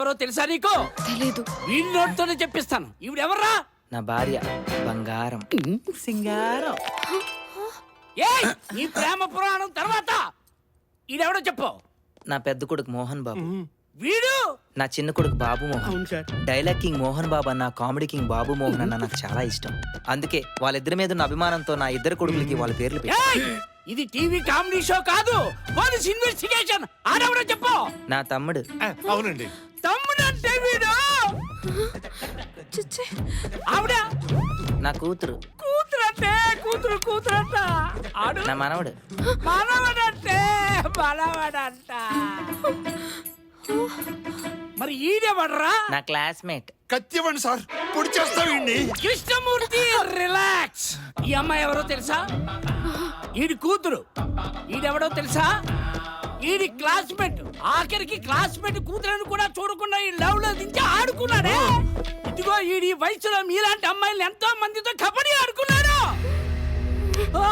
ఎవరో తెలుసా నీకు? తెలీదు. వీడి నోటితోనే చెప్పిస్తాను. ఈవిడెవర్రా? నా భార్య బంగారం సింగారం. ఏయ్, నీ ప్రేమ పురాణం తర్వాత ఈడెవడో చెప్పు. నా పెద్ద కొడుకు మోహన్ బాబు. వీడు నా చిన్న కొడుకు బాబు మోహన్. డైలాగ్ కింగ్ మోహన్ బాబు అన్న, కామెడీ కింగ్ బాబు మోహన్ అన్న నాకు చాలా ఇష్టం. అందుకే వాళ్ళిద్దరి మీద ఉన్న అభిమానంతో నా ఇద్దరు కొడుకులకి వాళ్ళ పేర్లు పెట్టాను. ఏయ్, ఇది టీవీ కామెడీ షో కాదు, పోలీస్ ఇన్వెస్టిగేషన్. ఆడెవడో చెప్పు. నా తమ్ముడు. అవునండి. తమ్ముడంటే వీడు. చిచ్చి. ఆవిడ నా కూతురు. కూతురంటే కూతురంట. ఆడు నా మనవడు. మనవడంటే మనవడంట. మరి ఈడెవడరా? నా క్లాస్మేట్. కత్తివ్వండి సార్, పొడి చేస్తామండి. కృష్ణమూర్తి, రిలాక్స్. ఈ అమ్మాయి ఎవరో తెలుసా? ఈడి కూతురు. ఈడెవడో తెలుసా? ఈడి క్లాస్మేట్. ఆఖరికి క్లాస్మేట్ కూతురని కూడా చూడకుండా ఈ లవ్ లో దించి ఆడుకున్నాడే. ఇదిగో ఈడి వయసులో మీలాంటి అమ్మాయిలు ఎంతో మందితో కబడ్డీ ఆడుకున్నాడు.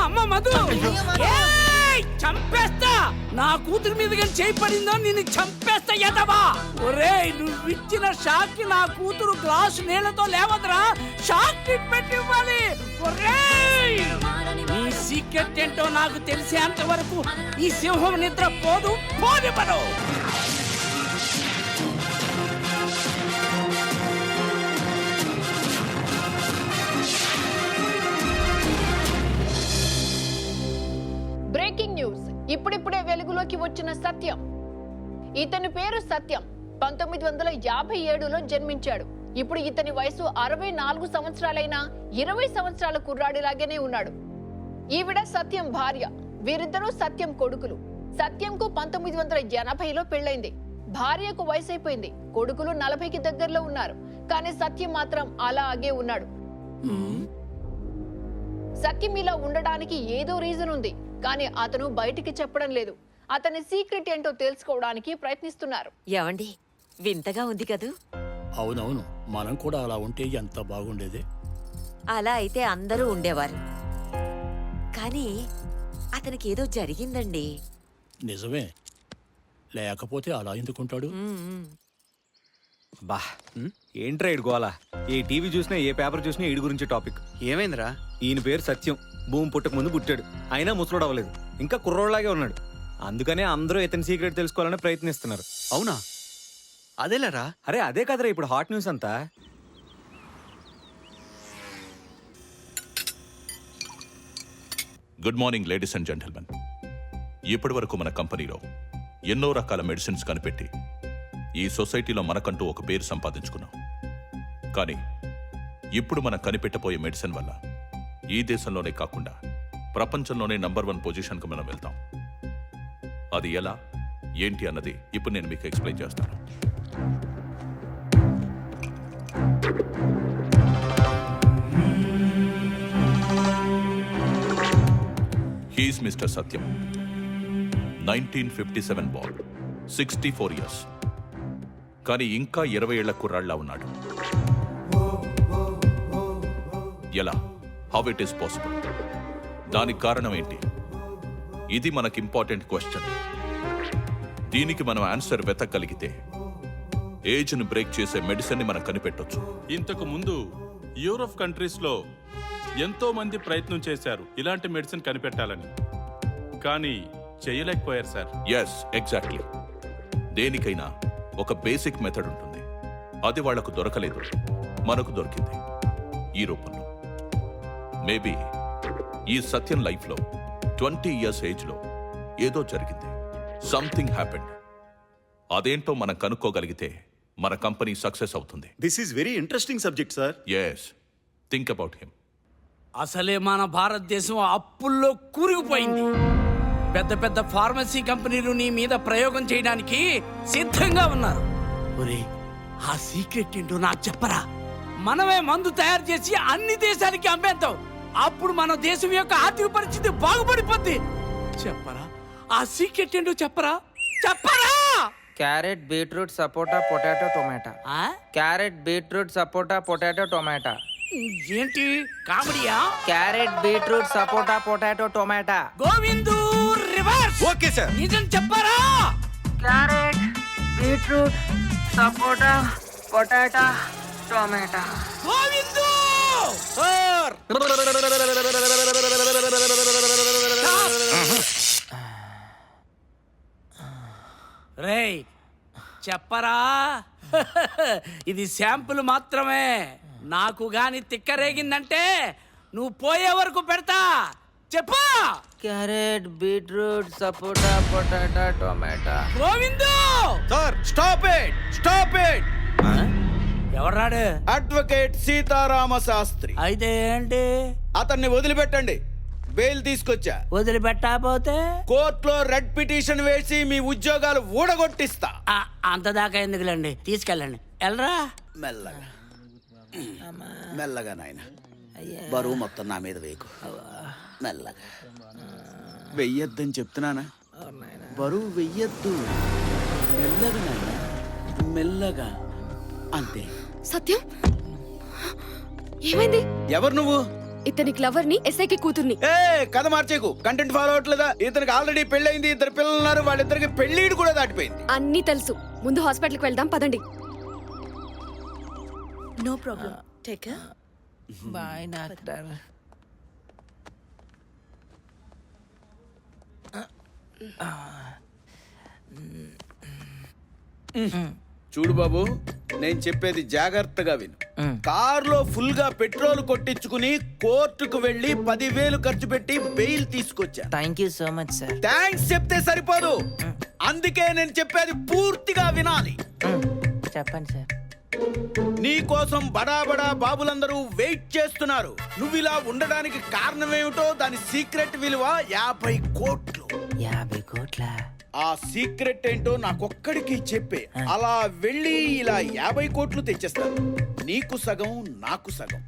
అమ్మ మధు, ఏయ్, చంపేస్తా. నా కూతురు మీద కానీ చేయి పడిందో నిన్ను చంపేస్తా ఎదవా. ఒరేయ్, నువ్వు ఇచ్చిన షాక్ కి నా కూతురు గ్లాసు నీళ్లతో లేవదురా, షాక్ ట్రీట్మెంట్ ఇవ్వాలి. ఒరేయ్, నీ సీక్రెట్ ఏంటో నాకు తెలిసేంత వరకు ఈ సింహం నిద్ర పోనివ్వను. Breaking news. ఇప్పుడిప్పుడే వెలుగులోకి వచ్చిన సత్యం. ఇతని పేరు సత్యం. 1957లో జన్మించాడు. ఇప్పుడు ఇతని వయసు 64 సంవత్సరాలైనా 20 సంవత్సరాల కుర్రాడిలాగానే ఉన్నాడు. ఈవిడ సత్యం భార్య. వీరిద్దరూ సత్యం కొడుకులు. సత్యంకు 1980లో పెళ్ళైంది. భార్యకు వయసు అయిపోయింది. కొడుకులు 40కి దగ్గరలో ఉన్నారు. కానీ సత్యం మాత్రం అలాగే ఉన్నాడు. సత్యం ఇలా ఉండడానికి ఏదో రీజన్ ఉంది, కానీ అతను బయటికి చెప్పడం లేదు. అతని సీక్రెట్ ఏంటో తెలుసుకోవడానికి ప్రయత్నిస్తున్నారు. ఏవండి, వింతగా ఉంది కదూ? అవునవును, మనం కూడా అలా ఉంటే ఎంత బాగుండేది. అలా అయితే అందరూ ఉండేవారు. కానీ అతనికి ఏదో జరిగిందండి. నిజమే, లేకపోతే అలా ఎందుకుంటాడు? బా, ఏంట్రా ఈడు గోలా? ఏ టీవీ చూసినా ఏ పేపర్ చూసినా ఈడి గురించి టాపిక్. ఏమైందిరా? ఈయన పేరు సత్యం. భూమి పుట్టక ముందు పుట్టాడు. అయినా ముసలోడు అవ్వలేదు, ఇంకా కుర్రోడ్లాగే ఉన్నాడు. అందుకనే అందరూ ఇతని సీక్రెట్ తెలుసుకోవాలని ప్రయత్నిస్తున్నారు. అవునా? అదేలేరా. అరే అదే కదరా ఇప్పుడు హాట్ న్యూస్ అంతా. Good morning ladies and gentlemen. ఇప్పటి వరకు మన కంపెనీలో ఎన్నో రకాల మెడిసిన్స్ కనిపెట్టి ఈ సొసైటీలో మనకంటూ ఒక పేరు సంపాదించుకున్నాం. కానీ ఇప్పుడు మనం కనిపెట్టబోయే మెడిసిన్ వల్ల ఈ దేశంలోనే కాకుండా ప్రపంచంలోనే నంబర్ 1 పొజిషన్కి మనం వెళ్తాం. అది ఎలా, ఏంటి అన్నది ఇప్పుడు నేను మీకు ఎక్స్ప్లెయిన్ చేస్తాను. హీస్ మిస్టర్ సత్యం. 1957 బాల్, 64 years. కానీ ఇంకా 20 ఏళ్ల కుర్రాళ్ళ ఉన్నాడు. ఎలా? How it is possible? దానికి కారణం ఏంటి? ఇది మనకి ఇంపార్టెంట్ క్వశ్చన్. దీనికి మనం ఆన్సర్ వెతకగలిగితే ఏజ్ని బ్రేక్ చేసే మెడిసిన్ ని మనం కనిపెట్టొచ్చు. ఇంతకు ముందు యూరోప్ కంట్రీస్ లో ఎంతో మంది ప్రయత్నం చేశారు ఇలాంటి మెడిసిన్ కనిపెట్టాలని, కానీ చేయలేకపోయారు సార్. Yes, exactly. దేనికైనా ఒక బేసిక్ మెథడ్ ఉంటుంది. అది వాళ్లకు దొరకలేదు, మనకు దొరికింది ఈ రూపంలో. మేబీ ఈ సత్యం లైఫ్లో 20 years ఏజ్లో ఏదో జరిగింది. Something happened. అదేంటో మనం కనుక్కోగలిగితే మన కంపెనీ సక్సెస్ అవుతుంది. This is very interesting subject sir. Yes, think about him. అసలే మన భారతదేశం అప్పుల్లో కూరుకుపోయింది. పెద్ద పెద్ద ఫార్మసీ కంపెనీలు నీ మీద ప్రయోగం చేయడానికి సిద్ధంగా ఉన్నారు. ఒరే, ఆ సీక్రెట్ ఏంటో నాకు చెప్పరా. మనమే మందు తయారు చేసి అన్ని దేశాలకి అమ్మేద్దాం. అప్పుడు మన దేశం యొక్క ఆర్థిక పరిస్థితి బాగుపడిపోద్ది. చెప్పరా, ఆ సీక్రెట్ ఏంటో చెప్పరా. Carrot, beetroot, sapota, potato, tomato. Carrot, beetroot, sapota, potato, tomato. ఏంటి కామెడీయా? Carrot, beetroot, sapota, potato, tomato. Govindu reverse. Okay sir. నిజం చెప్పరా. Carrot, beetroot, sapota potato tomato. Govindu రేయ్ చెప్పరా ఇది శాంపుల్ మాత్రమే. నాకు గాని తిక్కరేగిందంటే నువ్వు పోయే వరకు పెడతా. చెప్పు carrot beetroot sapota potato tomato. Govindu sir stop it ఎవరాడు? అడ్వకేట్ సీతారామ శాస్త్రి. అయితే ఏంటి? అతన్ని వదిలిపెట్టండి, బెయిల్ తీసుకొచ్చా. వదిలిపెట్టకపోతే కోర్టులో రెడ్ పిటిషన్ వేసి మీ ఉద్యోగాలు ఊడగొట్టిస్తా. అంతదాకా ఎందుకులేండి, తీసుకెళ్ళండి. వెళ్ళరా. మెల్లగా మెల్లగా నాయన, బరువు మొత్తం నా మీద వేయకు. మెల్లగా వెయ్యొద్దని చెప్తున్నానా? బరువు వెయ్యొద్దు, మెల్లగా నాయన, మెల్లగా. అంతే. సత్యం, ఏమైంది? ఎవరు నువ్వు? ఇతనికి లవర్ ని, ఎస్ఐకి కూతుర్ని. కథ మార్చేకు. Content follow అవట్లేదా? ఇతనికి ఆల్రెడీ పెళ్ళయింది, 2 పిల్లలు ఉన్నారు. వాళ్ళిద్దరికి పెళ్ళిడు కూడా దాటిపోయింది. అన్నీ తెలుసు. ముందు హాస్పిటల్కి వెళ్దాం, పదండి. No problem, take bye doctor. చూడు బాబు, నేను చెప్పేది జాగ్రత్తగా విను. కారులో ఫుల్ గా పెట్రోల్ కొట్టించుకుని కోర్టుకు వెళ్లి 10,000 ఖర్చు పెట్టి బెయిల్ తీసుకొచ్చా. Thank you so much sir. Thanks చెప్తే సరిపోదు, అందుకే నేను చెప్పేది పూర్తిగా వినాలి. చెప్పండి సార్. నీ కోసం బడా బడా బాబులందరూ వెయిట్ చేస్తున్నారు. నువ్వు ఇలా ఉండడానికి కారణం ఏమిటో, దాని సీక్రెట్ విలువ 50 కోట్లు. 50 కోట్ల? ఆ సీక్రెట్ ఏంటో నాకొక్కడికి చెప్పే. అలా వెళ్ళి ఇలా 50 కోట్లు తెచ్చేస్తాను. నీకు సగం, నాకు సగం.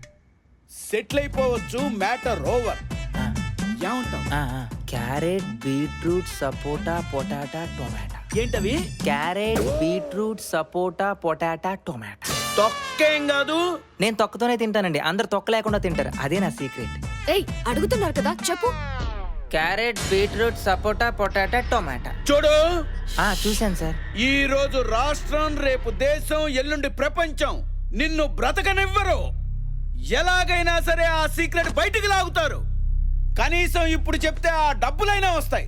సెటిల్ అయిపోవచ్చు. Matter over. ఏమంటావు? Carrot beetroot sapota potato tomato. ఏంటవి? Carrot beetroot sapota potato tomato. తొక్కేం కాదు. నేను తొక్కతోనే తింటానండి, అందరు తొక్క లేకుండా తింటారు. అదే నా సీక్రెట్. ఏయ్, అడుగుతున్నారు కదా, చెప్పు. Carrot beetroot sapota potato tomato. చూడు, చూశాను సార్. ఈ రోజు రాష్ట్రం, రేపు దేశం, ఎల్లుండి ప్రపంచం నిన్ను బ్రతకనివ్వరు. ఎలాగైనా సరే ఆ సీక్రెట్ బయటికి లాగుతారు. కనీసం ఇప్పుడు చెప్తే ఆ డబ్బులైనా వస్తాయి.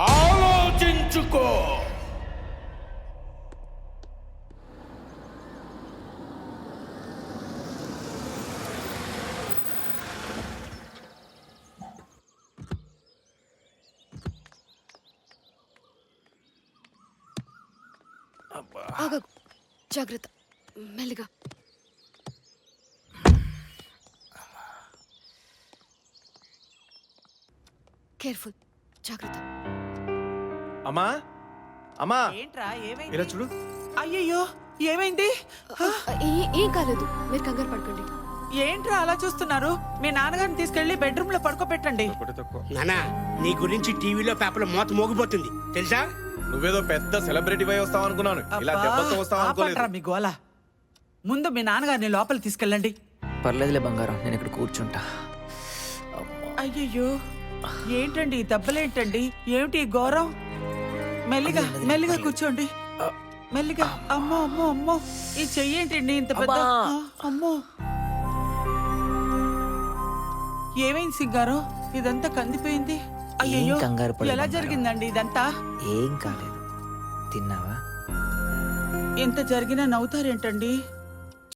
ఆలోచించుకో. ఆగకు, జాగ్రత్త, మెల్లిగా. కేర్ఫుల్, జాగ్రత్త. అమ్మా అమ్మా, ఏంట్రా ఏమైంది? ఇలా చూడు. అయ్యయ్యో, ఏమైంది? ఏం కాలేదు, మీరు కంగారు పడకండి. ఏంట్రా అలా చూస్తున్నారు? మీ నాన్నగారిని తీసుకెళ్లి బెడ్రూమ్ లో పడుకోబెట్టండి. నానా, నీ గురించి టీవీలో పేపర్లో మోత మోగిపోతుంది తెలుసా? నువ్వేదో పెద్ద సెలబ్రిటీ అయి వస్తావు అనుకున్నాను. ఇలా దెబ్బతో వస్తావు అనుకోలేదు. మీ గోల. ముందు మీ నాన్నగారిని లోపలికి తీసుకెళ్ళండి. పర్లేదులే బంగారం, నేను ఇక్కడ కూర్చుంటా. అయ్యయ్యో, ఏంటండి ఈ దెబ్బలేంటండి? ఏమిటి ఈ ఘోరం? మెల్లిగా మెల్లిగా కూర్చోండి, మెల్లిగా. అమ్మో అమ్మో అమ్మో, ఈ చెయ్యేంటండి ఇంత పెద్ద? అమ్మో, ఏమైంది సింగారం? ఇదంతా కందిపోయింది. అయ్యయ్యో, ఎలా జరిగిందండి ఇదంతా? ఏం కాలేదు. తిన్నావా? ఇంత జరిగినా నవ్వుతారేంటండి?